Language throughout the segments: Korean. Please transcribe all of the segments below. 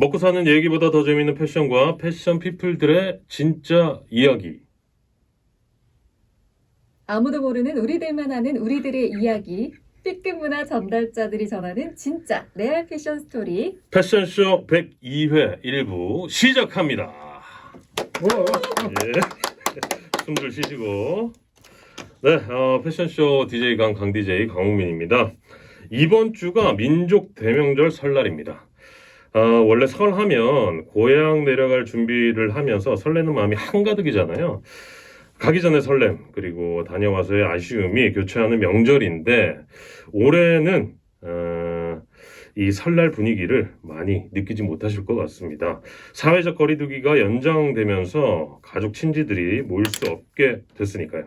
먹고 사는 얘기보다 더 재밌는 패션과 패션 피플들의 진짜 이야기. 아무도 모르는 우리들만 아는 우리들의 이야기. B급 문화 전달자들이 전하는 진짜 레알 패션 스토리. 패션쇼 102회 1부 시작합니다. 예. 숨들 쉬시고. 네, 패션쇼 DJ 강 DJ 강웅민입니다. 이번 주가 민족 대명절 설날입니다. 원래 설 하면 고향 내려갈 준비를 하면서 설레는 마음이 한가득이잖아요. 가기 전에 설렘, 그리고 다녀와서의 아쉬움이 교차하는 명절인데, 올해는 이 설날 분위기를 많이 느끼지 못하실 것 같습니다. 사회적 거리두기가 연장되면서 가족 친지들이 모일 수 없게 됐으니까요.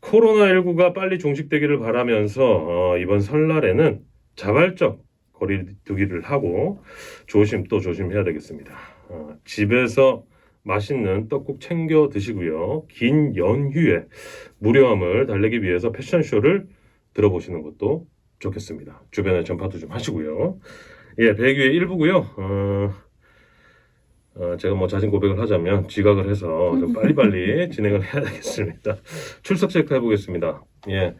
코로나19가 빨리 종식되기를 바라면서 이번 설날에는 자발적 거리두기를 하고 조심 또 조심해야 되겠습니다. 집에서 맛있는 떡국 챙겨 드시고요. 긴 연휴에 무료함을 달래기 위해서 패션쇼를 들어보시는 것도 좋겠습니다. 주변에 전파도 좀 하시고요. 예, 100위의 1부고요. 제가 뭐 자진 고백을 하자면 지각을 해서 좀 빨리빨리 진행을 해야 되겠습니다. 출석 체크해 보겠습니다. 예,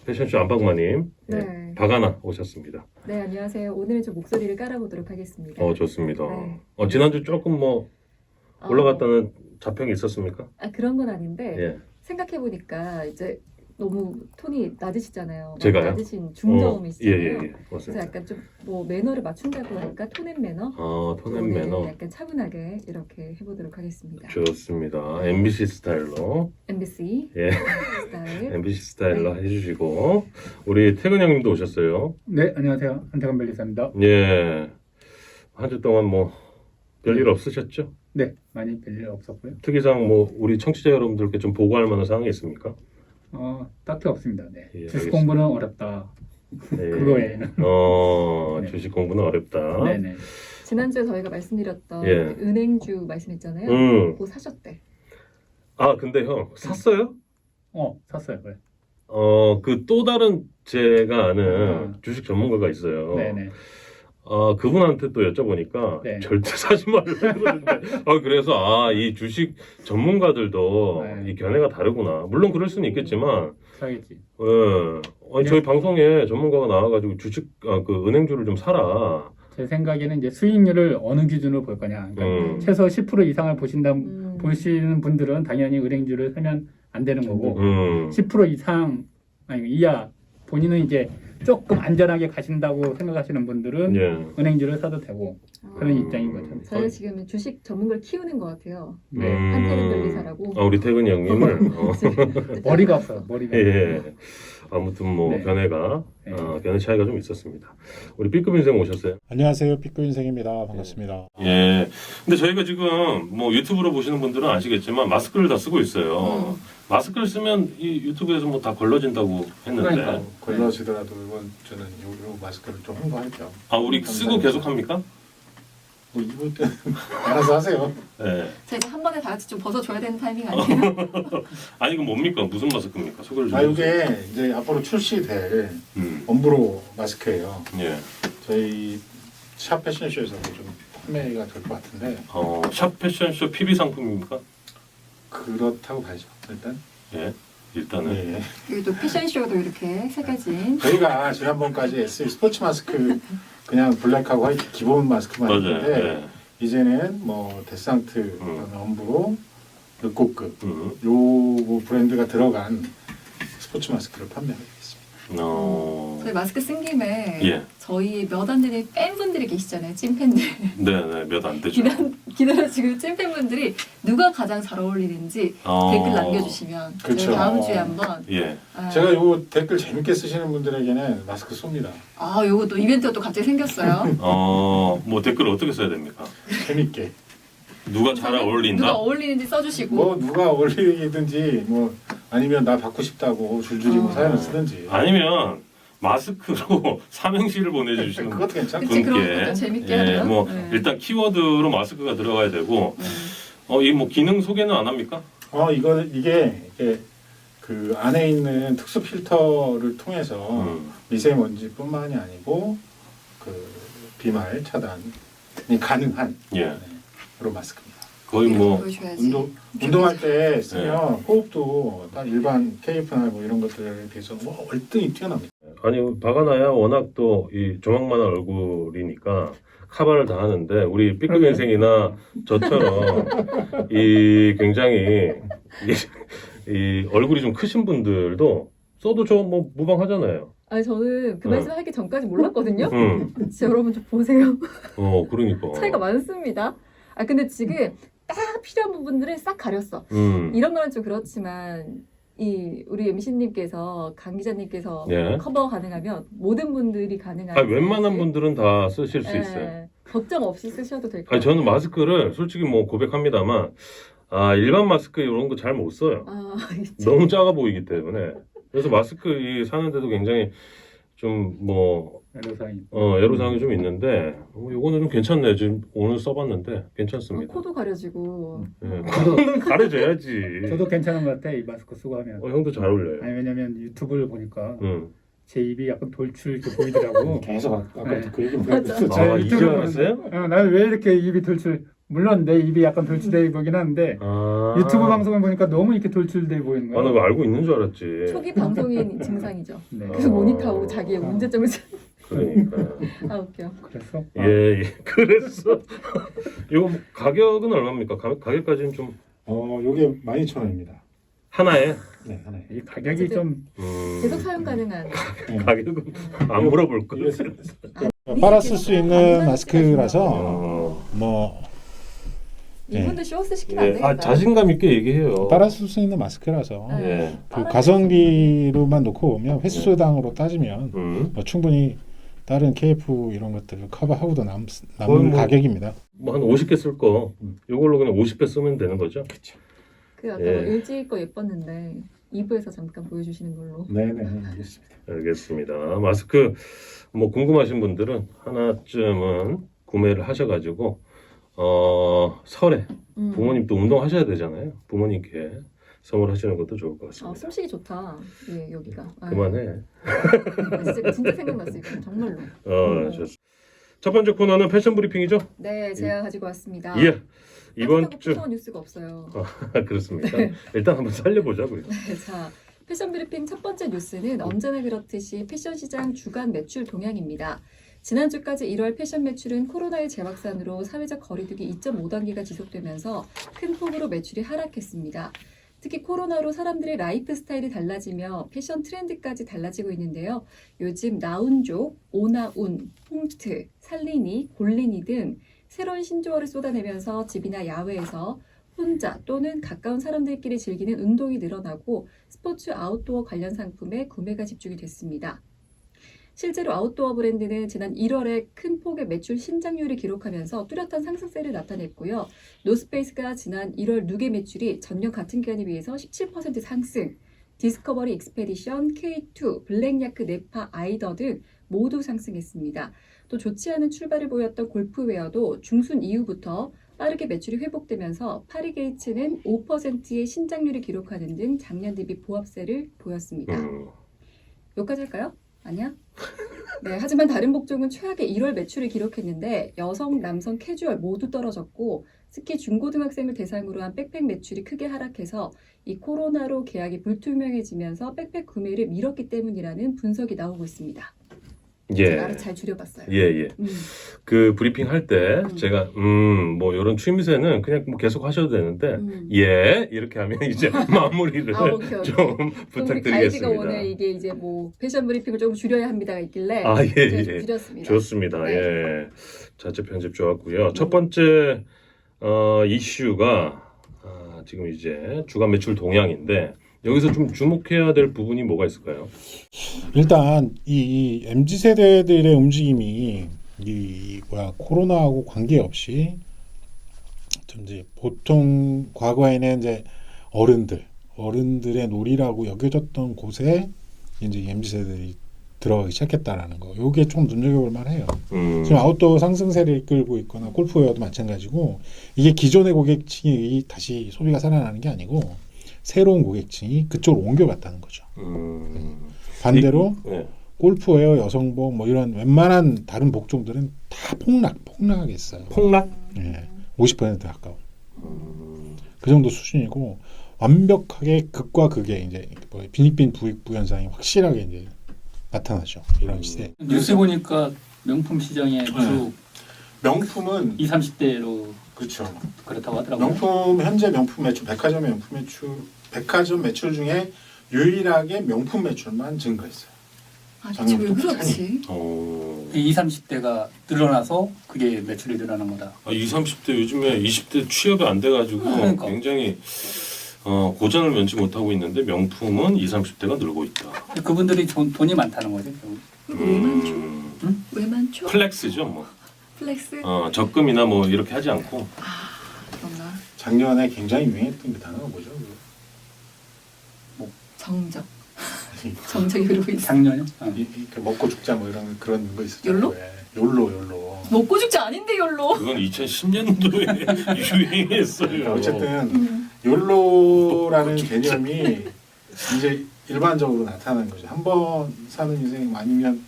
패션쇼 안방마님, 네. 박아나 오셨습니다. 네, 안녕하세요. 오늘은 좀 목소리를 깔아보도록 하겠습니다. 좋습니다. 네. 지난주 조금 뭐 올라갔다는 자평이 있었습니까? 그런 건 아닌데 예. 생각해보니까 이제 너무 톤이 낮으시잖아요. 제가요? 낮으신 중저음이시잖아요. 예, 그래서 맞습니다. 약간 좀 뭐 매너를 맞춘다고 할까? 톤앤 매너? 톤앤 오늘 매너. 약간 차분하게 이렇게 해보도록 하겠습니다. 좋습니다. MBC 스타일로. MBC 예. 스타일. MBC 스타일로 해주시고, 우리 태근 형님도 오셨어요. 네, 안녕하세요. 한태근 벨리사입니다. 예. 한 주 동안 뭐 별일 없으셨죠? 네, 많이 별일 없었고요. 특이사항 뭐 우리 청취자 여러분들께 좀 보고할 만한 사항이 있습니까? 딱히 없습니다. 네. 예, 주식 알겠습니다. 공부는 어렵다. 예. 그거 외에는. 네. 주식 공부는 어렵다. 네네. 지난주에 저희가 말씀드렸던 예. 그 은행주 말씀했잖아요. 그거 사셨대. 근데 형 샀어요? 샀어요. 네. 그 또 다른 제가 아는 음. 주식 전문가가 있어요. 네네. 그분한테 또 여쭤보니까 네. 절대 사지 말라고 그러는데 그래서 이 주식 전문가들도 네. 이 견해가 다르구나. 물론 그럴 수는 있겠지만 사겠지. 아니, 저희 방송에 전문가가 나와가지고 주식 그 은행주를 좀 사라. 제 생각에는 이제 수익률을 어느 기준으로 볼 거냐. 그러니까 최소 10% 이상을 보시는 분들은 당연히 은행주를 사면 안 되는 거고 10% 이상 아니 이하 본인은 이제 조금 안전하게 가신다고 생각하시는 분들은 예. 은행주를 사도 되고 그런 입장인 거죠. 저희가 지금 주식 전문가를 키우는 것 같아요. 네. 한태근 변리사라고. 우리 태근이 형님을 머리가 없어요. 머리가. 예. 아무튼 뭐 네. 견해가 네. 견해 차이가 좀 있었습니다. 우리 B급 인생 오셨어요? 안녕하세요. 삐꾸인생입니다. 반갑습니다. 예. 근데 저희가 지금 뭐 유튜브로 보시는 분들은 아시겠지만 마스크를 다 쓰고 있어요. 마스크를 쓰면 이 유튜브에서 뭐 다 걸러진다고 했는데. 그러니까 걸러지더라도 이건 저는 요 마스크를 좀 홍보할게요. 우리 쓰고 계속 합니까? 뭐 입을 때 알아서 하세요. 예. 제가 한 번에 다 같이 좀 벗어줘야 되는 타이밍 아니에요? 아니 이거 뭡니까? 무슨 마스크입니까? 소개를 좀 해주세요. 이게 이제 앞으로 출시될 음. 엄브로 마스크예요. 예. 저희 샵 패션쇼에서 좀 판매가 될 것 같은데 샵 패션쇼 PB 상품입니까? 그렇다고 봐야죠. 일단 예. 일단은. 예. 그리고 또 패션쇼도 이렇게 새겨진. 저희가 지난번까지 SE 스포츠 마스크 그냥 블랙하고 화이트 기본 마스크만 맞아요. 했는데 예. 이제는 뭐 데상트, 엄브로, 르코크 요 브랜드가 들어간 스포츠 마스크를 판매하겠습니다. 저희 마스크 쓴 김에 예. 저희 몇 안 되는 팬분들이 계시잖아요. 찐팬들. 네네 몇 안 되죠. 기다려주고 찐팬분들이 누가 가장 잘 어울리는지 댓글 남겨주시면 그쵸. 저희가 다음 주에 한번 예. 제가 요 댓글 재밌게 쓰시는 분들에게는 마스크 쏩니다. 요거 또 이벤트가 또 갑자기 생겼어요. 뭐 댓글 어떻게 써야 됩니까? 재밌게. 누가 잘 어울린다? 누가 어울리는지 써주시고. 뭐 누가 어울리든지 뭐 아니면 나 받고 싶다고 줄줄이 뭐 사연을 쓰든지. 아니면 마스크로 삼행시를 보내주시는 그것도 괜찮고. 그치, 그런 것도 재밌게 하면. 뭐 네. 일단 키워드로 마스크가 들어가야 되고 이 뭐 기능 소개는 안 합니까? 이게 그 안에 있는 특수 필터를 통해서 미세먼지뿐만이 아니고 그 비말 차단이 가능한 예. 그런 마스크입니다. 거의 뭐 보여줘야지. 운동할 때 쓰면 호흡도 딱 일반 KF나 뭐 이런 것들에 비해서 뭐 월등히 뛰어납니다. 아니 박아나야 워낙 또 이 조망만한 얼굴이니까 카바를 다 하는데 우리 B급 인생이나 저처럼 이 굉장히 이 얼굴이 좀 크신 분들도 써도 저 뭐 무방하잖아요. 아니 저는 그 응. 말씀 하기 전까지 몰랐거든요. 응. 진짜 여러분 좀 보세요. 그러니까. 차이가 많습니다. 아 근데 지금 딱 필요한 부분들을 싹 가렸어. 이런 거는 좀 그렇지만 이 우리 MC님께서 강 기자님께서 예. 커버 가능하면 모든 분들이 가능한. 아, 웬만한 분들은 다 쓰실 수 예, 있어요. 걱정 없이 쓰셔도 될 것 아니, 같아요. 저는 마스크를 솔직히 뭐 고백합니다만, 일반 마스크 이런 거 잘 못 써요. 아, 너무 작아 보이기 때문에. 그래서 마스크 사는데도 굉장히 좀 애로사항이. 애로사항이 좀 있는데, 요거는 좀 괜찮네요. 지금 오늘 써봤는데 괜찮습니다. 코도 가려지고. 예, 코는 가려져야지. 저도 괜찮은 것 같아 이 마스크 쓰고 하면. 형도 잘 어울려요. 아니 왜냐면 유튜브를 보니까 응. 제 입이 약간 돌출 이렇게 보이더라고. 계속 아까부터 네. 그 얘기 맞아. 아, 이제 유튜브를 알았어요? 보는데, 나는 왜 이렇게 입이 돌출? 물론 내 입이 약간 돌출돼 보긴 하는데 유튜브 방송을 보니까 너무 이렇게 돌출돼 보이는 거야. 나 그거 알고 있는 줄 알았지. 초기 방송인 증상이죠. 네. 계속 모니터하고 자기의 문제점을 그러니까요. 아 웃겨. 그래서 예. 그랬어. 이거 가격은 얼마입니까? 가격까지는 좀 요게 12,000원입니다. 하나에. 네, 하나에. 이 가격이 좀 계속 사용 가능한. 가격은 안 물어볼 거예요. 빨아 쓸 수 있는 마스크라서 뭐 이분들 쇼스 시키면 안 예. 되겠다. 자신감 있게 얘기해요. 빨아 쓸 수 있는 마스크라서 네. 예. 그 가성비로만 놓고 보면 횟수당으로 따지면 뭐 충분히 다른 KF 이런 것들을 커버하고도 남는 거의 뭐- 가격입니다. 뭐 한 50개 쓸 거. 이걸로 그냥 50개 쓰면 되는 거죠? 그렇죠. 그 아까 예. 뭐 LG 거 예뻤는데 2부에서 잠깐 보여주시는 걸로. 네네 알겠습니다. 알겠습니다. 마스크 뭐 궁금하신 분들은 하나쯤은 구매를 하셔가지고 설에 부모님도 운동하셔야 되잖아요. 부모님께 선물하시는 것도 좋을 것 같습니다. 숨쉬기 좋다. 예, 여기가. 그만해. 진짜 생각났어요. 이거 정말로. 좋습니다. 첫 번째 코너는 패션 브리핑이죠? 네, 제가 가지고 왔습니다. 예. 이번 따뜻하고 주 무서운 뉴스가 없어요. 그렇습니까? 일단 한번 살려보자고요. 네, 자, 패션 브리핑 첫 번째 뉴스는 언제나 그렇듯이 패션 시장 주간 매출 동향입니다. 지난주까지 1월 패션 매출은 코로나의 재확산으로 사회적 거리두기 2.5단계가 지속되면서 큰 폭으로 매출이 하락했습니다. 특히 코로나로 사람들의 라이프 스타일이 달라지며 패션 트렌드까지 달라지고 있는데요. 요즘 나운족, 오나운, 홈트, 살리니, 골리니 등 새로운 신조어를 쏟아내면서 집이나 야외에서 혼자 또는 가까운 사람들끼리 즐기는 운동이 늘어나고 스포츠 아웃도어 관련 상품의 구매가 집중이 됐습니다. 실제로 아웃도어 브랜드는 지난 1월에 큰 폭의 매출 신장률을 기록하면서 뚜렷한 상승세를 나타냈고요. 노스페이스가 지난 1월 누계 매출이 전년 같은 기간에 비해서 17% 상승, 디스커버리 익스페디션, K2, 블랙야크, 네파, 아이더 등 모두 상승했습니다. 또 좋지 않은 출발을 보였던 골프웨어도 중순 이후부터 빠르게 매출이 회복되면서 파리게이츠는 5%의 신장률을 기록하는 등 작년 대비 보합세를 보였습니다. 여기까지 할까요? 아니야? 네, 하지만 다른 복종은 최악의 1월 매출을 기록했는데 여성, 남성 캐주얼 모두 떨어졌고 특히 중고등학생을 대상으로 한 백팩 매출이 크게 하락해서 이 코로나로 계약이 불투명해지면서 백팩 구매를 미뤘기 때문이라는 분석이 나오고 있습니다. 제가 알아서 잘 줄여봤어요. 예. 그 브리핑 할 때 제가 뭐 이런 취미새는 그냥 뭐 계속 하셔도 되는데 예 이렇게 하면 이제 마무리를 오케이. 좀 우리 부탁드리겠습니다. 가이드가 오늘 이게 이제 뭐 패션 브리핑을 조금 줄여야 합니다가 있길래 예. 좀 줄였습니다. 좋습니다. 네. 예. 자체 편집 좋았고요. 첫 번째 이슈가 지금 이제 주간 매출 동향인데 여기서 좀 주목해야 될 부분이 뭐가 있을까요? 일단 이 MZ 세대들의 움직임이 코로나하고 관계없이 이제 보통 과거에는 이제 어른들의 놀이라고 여겨졌던 곳에 이제 MZ 세대들이 들어가기 시작했다라는 거. 이게 좀 눈여겨볼 만해요. 지금 아웃도어 상승세를 이끌고 있거나 골프웨어도 마찬가지고 이게 기존의 고객층이 다시 소비가 살아나는 게 아니고 새로운 고객층이 그쪽으로 옮겨갔다는 거죠. 반대로 골프웨어, 여성복 뭐 이런 웬만한 다른 복종들은 다 폭락하게 있어요. 폭락? 예, 50% 가까워. 그 정도 수준이고 완벽하게 극과 극의 이제 뭐 빈익빈 부익부 현상이 확실하게 이제 나타나죠. 이런 시대. 뉴스 보니까 명품 시장의 주 명품은 20, 30대로 그렇죠. 그렇다고 하더라고요. 명품 현재 명품 매출, 백화점의 명품 매출, 백화점 매출 중에 유일하게 명품 매출만 증가했어요. 아, 대체 왜 작년부터 그렇지? 20, 30대가 늘어나서 그게 매출이 늘어난 거다. 20, 30대 요즘에 20대 취업이 안 돼가지고 그러니까. 굉장히 고전을 면치 못하고 있는데 명품은 20, 30대가 늘고 있다. 그분들이 돈이 많다는 거죠. 결국. 왜 많죠? 응? 왜 많죠? 플렉스죠, 뭐. 플렉스? 적금이나 뭐 이렇게 하지 않고. 그런가? 작년에 굉장히 유행했던 게 단어가 뭐죠? 정적. 정적이 흐르고 있어. 작년에? 이렇게 먹고 죽자 뭐 이런 그런 거 있었죠. 욜로? 욜로. 먹고 죽지 아닌데 욜로. 그건 2010년도에 유행했어요. 어쨌든 욜로라는 개념이 이제 일반적으로 나타난 거죠. 한 번 사는 인생 아니면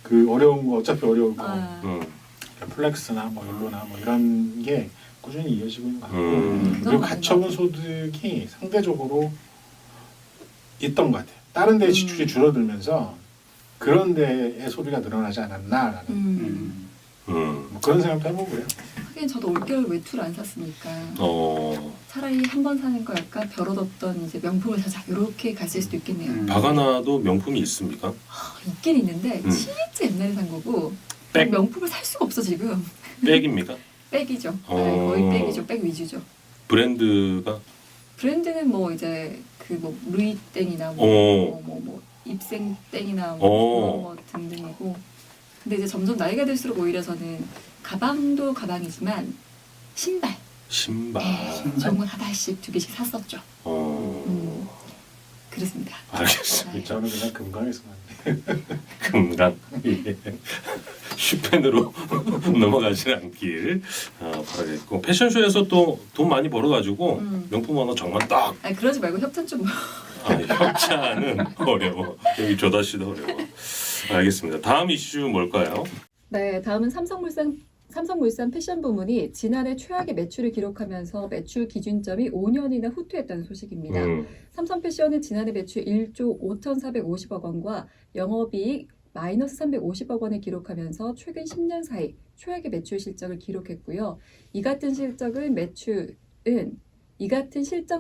그 어려운 거 어차피 어려울 거 플렉스나 뭐 욜로나 뭐 이런 게 꾸준히 이어지고 있는 것 같고 그리고 가처분 소득이 상대적으로 있던 것 같아요. 다른 데 지출이 줄어들면서 그런 데의 소비가 늘어나지 않았나라는 뭐 그런 생각도 해보고요. 하긴 저도 올겨울 외투를 안 샀으니까 차라리 한 번 사는 거 약간 벼럿없던 이제 명품을 사자 이렇게 갔을 수도 있겠네요. 바가나도 명품이 있습니까? 있긴 있는데 진짜 옛날에 산 거고 백? 명품을 살 수가 없어 지금. 백입니까? 백이죠. 네, 거의 백이죠. 백 위주죠. 브랜드가? 브랜드는 뭐 이제 그 뭐 루이 땡이나 뭐 입생 땡이나 뭐 등등이고. 근데 이제 점점 나이가 들수록 오히려 저는 가방도 가방이지만 신발. 네, 정말 하나씩 두 개씩 샀었죠. 그렇습니다. 알겠습니다. 저는 그냥 금강에서 만데 금강. 슈펜으로 넘어가지 않길 바라겠고 패션쇼에서 또 돈 많이 벌어가지고 명품 하나 정말 딱. 아니 그러지 말고 협찬 좀. 협찬은 어려워. 여기 조다 씨도 어려워. 알겠습니다. 다음 이슈 뭘까요? 네, 다음은 삼성물산 패션 부문이 지난해 최악의 매출을 기록하면서 매출 기준점이 5년이나 후퇴했다는 소식입니다. 삼성패션은 지난해 매출 1조 5,450억 원과 영업이익 마이너스 350억 원을 기록하면서 최근 10년 사이 최악의 매출 실적을 기록했고요. 이 같은 실적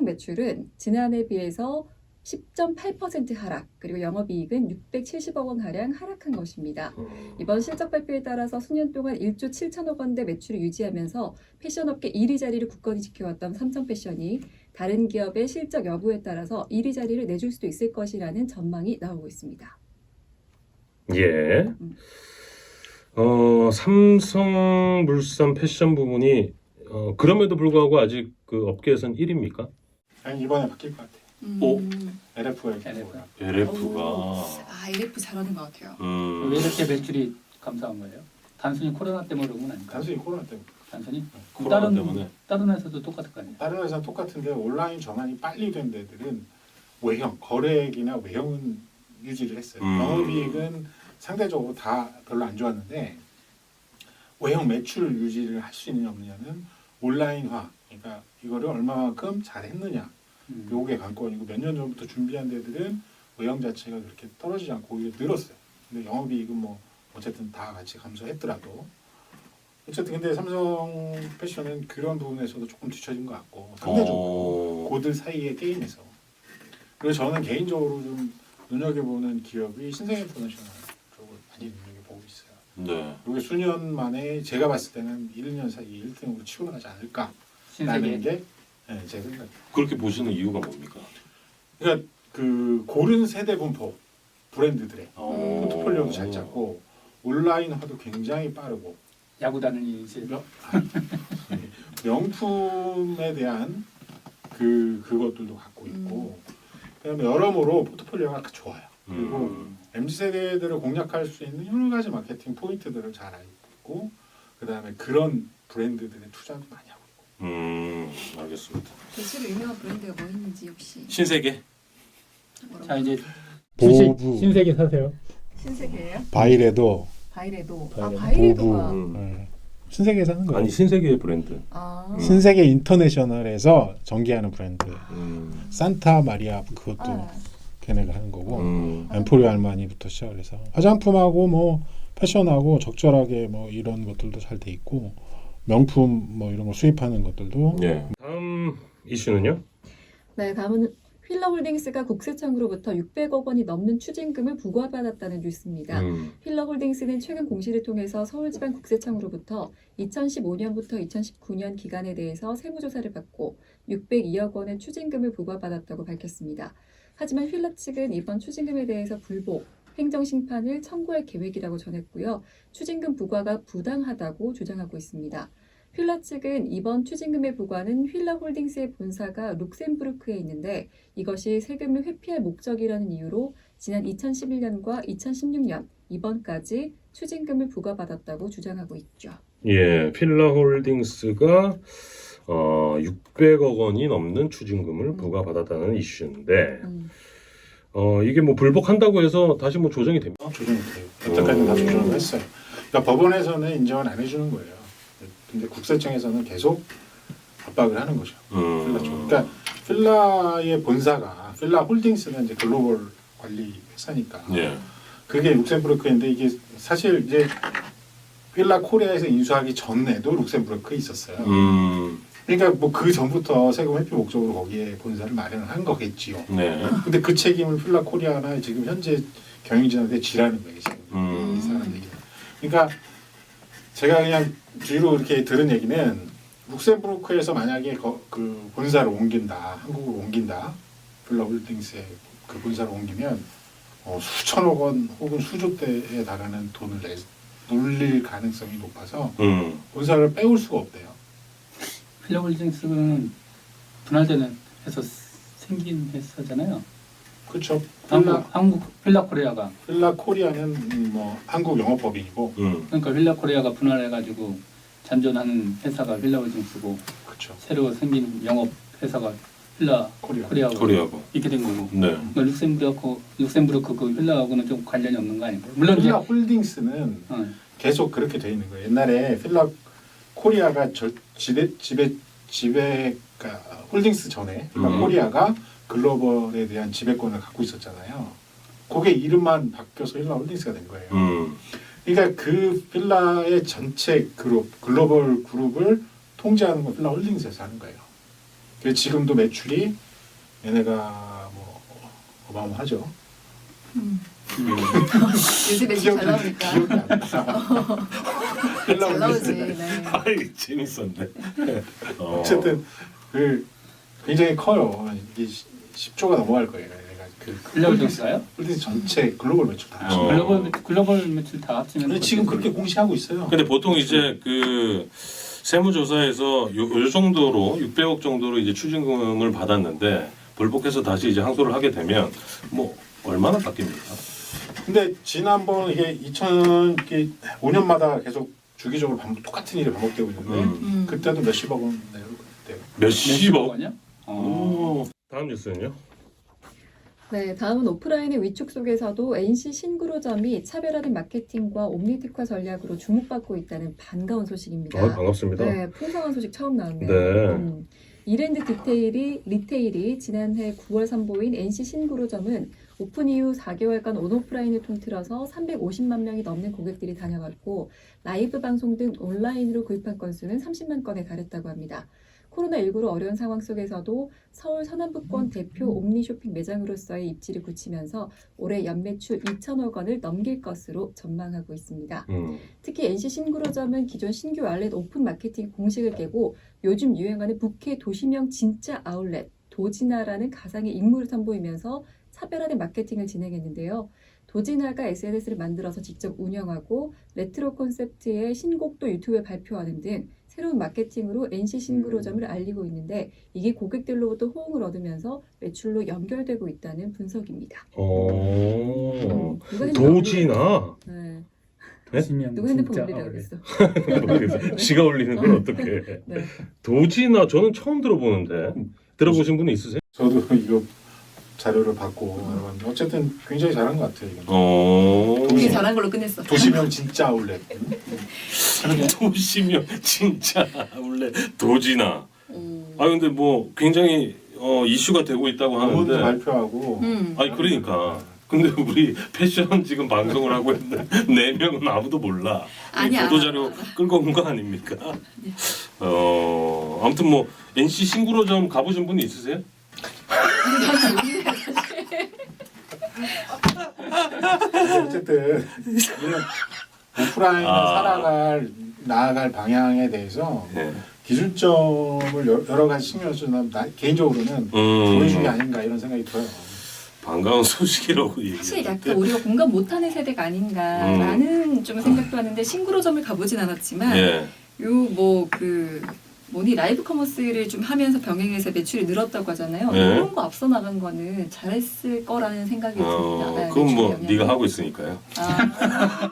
매출은 지난해 비해서 10.8% 하락, 그리고 영업이익은 670억 원 가량 하락한 것입니다. 이번 실적 발표에 따라서 수년 동안 1조 7천억 원대 매출을 유지하면서 패션업계 1위 자리를 굳건히 지켜왔던 삼성패션이 다른 기업의 실적 여부에 따라서 1위 자리를 내줄 수도 있을 것이라는 전망이 나오고 있습니다. 예. 삼성물산 패션 부문이 그럼에도 불구하고 아직 그 업계에선 1위입니까? 아니 이번에 바뀔 것 같아요. LF가 LF 잘하는 것 같아요. 왜 이렇게 매출이 감소한 거예요? 단순히 코로나 때문에 그런 건 아닐까요? 단순히 코로나 때문에. 단순히? 코로나 때문에. 다른 회사도 똑같을 거 아니에요? 다른 회사는 똑같은데 온라인 전환이 빨리 된 데들은 외형, 거래액이나 외형은 유지를 했어요. 영업이익은 상대적으로 다 별로 안 좋았는데 외형 매출 유지를 할 수 있느냐 없느냐는 온라인화, 그러니까 이거를 얼마만큼 잘했느냐 요게 관건이고 몇 년 전부터 준비한 데들은 외형 자체가 그렇게 떨어지지 않고 오히려 늘었어요. 근데 영업이익은 뭐 어쨌든 다 같이 감소했더라도 어쨌든 근데 삼성 패션은 그런 부분에서도 조금 뒤처진 것 같고 상대적으로 고들 사이의 게임에서 그리고 저는 개인적으로 좀 눈여겨보는 기업이 신생인포메이션 쪽을 많이 눈여겨보고 있어요. 네. 이게 수년 만에 제가 봤을 때는 1, 2년 사이 1등으로 치고 나가지 않을까라는 게 제 생각이에요. 그렇게 보시는 이유가 뭡니까? 그러니까 그 고른 세대 분포 브랜드들의 포트폴리오도 잘 잡고 온라인화도 굉장히 빠르고 야구단을 이제 명품에 대한 그것들도 갖고 있고 그다음에 여러모로 포트폴리오가 좋아요. 그리고 MZ세대들을 공략할 수 있는 여러 가지 마케팅 포인트들을 잘 알고 그다음에 그런 브랜드들의 투자도 많이 하고 있고. 대체로 알겠습니다. 유명한 브랜드가 뭐 있는지 역시. 신세계. 자 이제 보부. 주식 신세계 사세요. 신세계예요? 바이레도 바이레도. 바이레도. 바이레도가. 신세계에서 하는 거예요. 아니 신세계의 브랜드. 신세계 인터내셔널에서 전개하는 브랜드. 음. 산타 마리아 그것도 아, 걔네가 하는 거고 음. 엠포리오 알마니부터 시작을 해서 화장품하고 뭐 패션하고 적절하게 뭐 이런 것들도 잘 돼 있고 명품 뭐 이런 거 수입하는 것들도 예. 다음 이슈는요? 네, 다음은 휠러홀딩스가 국세청으로부터 600억 원이 넘는 추징금을 부과받았다는 뉴스입니다. 휠러홀딩스는 최근 공시를 통해서 서울지방국세청으로부터 2015년부터 2019년 기간에 대해서 세무조사를 받고 602억 원의 추징금을 부과받았다고 밝혔습니다. 하지만 휠러 측은 이번 추징금에 대해서 불복, 행정심판을 청구할 계획이라고 전했고요. 추징금 부과가 부당하다고 주장하고 있습니다. 휠러 측은 이번 추징금의 부과는 휠러홀딩스의 본사가 룩셈부르크에 있는데 이것이 세금을 회피할 목적이라는 이유로 지난 2011년과 2016년 이번까지 추징금을 부과받았다고 주장하고 있죠. 예, 필라홀딩스가 600억 원이 넘는 추징금을 부과받았다는 이슈인데 이게 뭐 불복한다고 해서 다시 뭐 조정이 됩니다. 조정이 돼요. 여태까지는 다 조정을 했어요. 그러니까 법원에서는 인정을 안 해주는 거예요. 근데 국세청에서는 계속 압박을 하는 거죠. 필라 쪽. 그러니까 필라의 본사가 필라 홀딩스는 이제 글로벌 관리 회사니까 예. 그게 룩셈부르크인데 이게 사실 이제 필라 코리아에서 인수하기 전에도 룩셈부르크에 있었어요. 그러니까 뭐 그 전부터 세금 회피 목적으로 거기에 본사를 마련을 한 거겠지요. 네. 근데 그 책임을 필라 코리아나 지금 현재 경영진한테 지라는 거예요. 지금 이 사람 얘기는. 그러니까 제가 그냥 뒤로 이렇게 들은 얘기는 룩셈부르크에서 만약에 그 본사를 옮긴다, 한국으로 옮긴다, 필라 홀딩스의 그 본사를 옮기면 수천억 원 혹은 수조대에 달하는 돈을 놀릴 가능성이 높아서 본사를 빼올 수가 없대요. 필라홀딩스는 분할되는 해서 생긴 회사잖아요. 그렇죠. 한국 필라코리아가 필라 코리아는 뭐 한국 영업법인이고, 그러니까 필라코리아가 분할해가지고 잔존하는 회사가 필라홀딩스고 그렇죠. 새로 생긴 영업 회사가 필라코리아가 코리아고. 이렇게 된 거고. 네. 그러니까 룩셈부르크 그 필라하고는 좀 관련이 없는 거 아닌가요? 물론 이제 필라 홀딩스는 계속 그렇게 돼 있는 거예요. 옛날에 필라 코리아가 지배가 홀딩스 전에 필라 코리아가 글로벌에 대한 지배권을 갖고 있었잖아요. 그게 이름만 바뀌어서 필라 홀딩스가 된 거예요. 그러니까 그 필라의 전체 글로벌 그룹을 통제하는 건 필라 홀딩스에서 하는 거예요. 그래서 지금도 매출이 얘네가 뭐 어마어마하죠. 요새 매출 잘 나오니까. 기억이 안 나. 잘 나오지. 네. 아이 재밌었네. 어쨌든 그 굉장히 커요. 이게 10조가 넘어갈 거예요. 내가 그 필라홀딩스가요? 홀딩스 전체 글로벌 매출 다. 글로벌 매출 다 합치면 근데 지금 그렇게 공시하고 있어요. 근데 보통 이제 그 세무조사에서 요 정도로 600억 정도로 이제 추징금을 받았는데 불복해서 다시 이제 항소를 하게 되면 뭐 얼마나 바뀝니까? 근데 지난번 이게 2005년마다 계속 주기적으로 똑같은 일이 반복되고 있는데 그때도 몇십억 원 내고 그때요. 몇십억? 원이요? 다음 뉴스는요? 네, 다음은 오프라인의 위축 속에서도 NC 신구로점이 차별화된 마케팅과 옴니 특화 전략으로 주목받고 있다는 반가운 소식입니다. 반갑습니다. 네, 풍성한 소식 처음 나왔네요. 네. 이랜드 리테일이 지난해 9월 선보인 NC 신구로점은 오픈 이후 4개월간 온오프라인을 통틀어서 350만 명이 넘는 고객들이 다녀갔고 라이브 방송 등 온라인으로 구입한 건수는 30만 건에 달했다고 합니다. 코로나19로 어려운 상황 속에서도 서울 서남부권 대표 옴니 쇼핑 매장으로서의 입지를 굳히면서 올해 연매출 2천억 원을 넘길 것으로 전망하고 있습니다. 특히 NC 신구로점은 기존 신규 아울렛 오픈 마케팅 공식을 깨고 요즘 유행하는 북해 도시명 진짜 아울렛 도지나라는 가상의 인물을 선보이면서 차별화된 마케팅을 진행했는데요. 도지나가 SNS를 만들어서 직접 운영하고 레트로 콘셉트의 신곡도 유튜브에 발표하는 등 새로운 마케팅으로 NC 신구로점을 알리고 있는데 이게 고객들로부터 호응을 얻으면서 매출로 연결되고 있다는 분석입니다. 도지나? 네. 보시면 누구 핸드폰 진짜 올리라고 그랬어? 모르겠어요. 지가 올리는 걸 어떻게 해. 네. 도지나 저는 처음 들어보는데 들어보신 분이 있으세요? 저도 이거 자료를 받고 알아봤는데 어쨌든 굉장히 잘한 것 같아요. 이건. 되게 잘한 걸로 끝냈어. 도시명 진짜 아울렛. 도시명 진짜 원래 도지나. 아 근데 뭐 굉장히 이슈가 되고 있다고 논문도 하는데. 발표하고. 아니 그러니까. 근데 우리 패션 지금 방송을 하고 있는데 4명은 아무도 몰라. 아니야. 보도자료 끌고 온 거 아닙니까? 아무튼 뭐 NC 신구로점 가보신 분 있으세요? 어쨌든 우리는 오프라인을 나아갈 방향에 대해서 네. 기준점을 여러 가지 측면에서 나 개인적으로는 보여준 게 아닌가 이런 생각이 들어요. 반가운 소식이라고 사실 얘기했는데 약간 우리가 공감 못하는 세대가 아닌가라는 좀 생각도 하는데 신구로점을 가보진 않았지만 예. 요 뭐 그 뭐니 라이브 커머스를 좀 하면서 병행해서 매출이 늘었다고 하잖아요. 네. 이런 거 앞서 나간 거는 잘했을 거라는 생각이 듭니다. 그건 뭐 매출 영향이. 네가 하고 있으니까요. 아.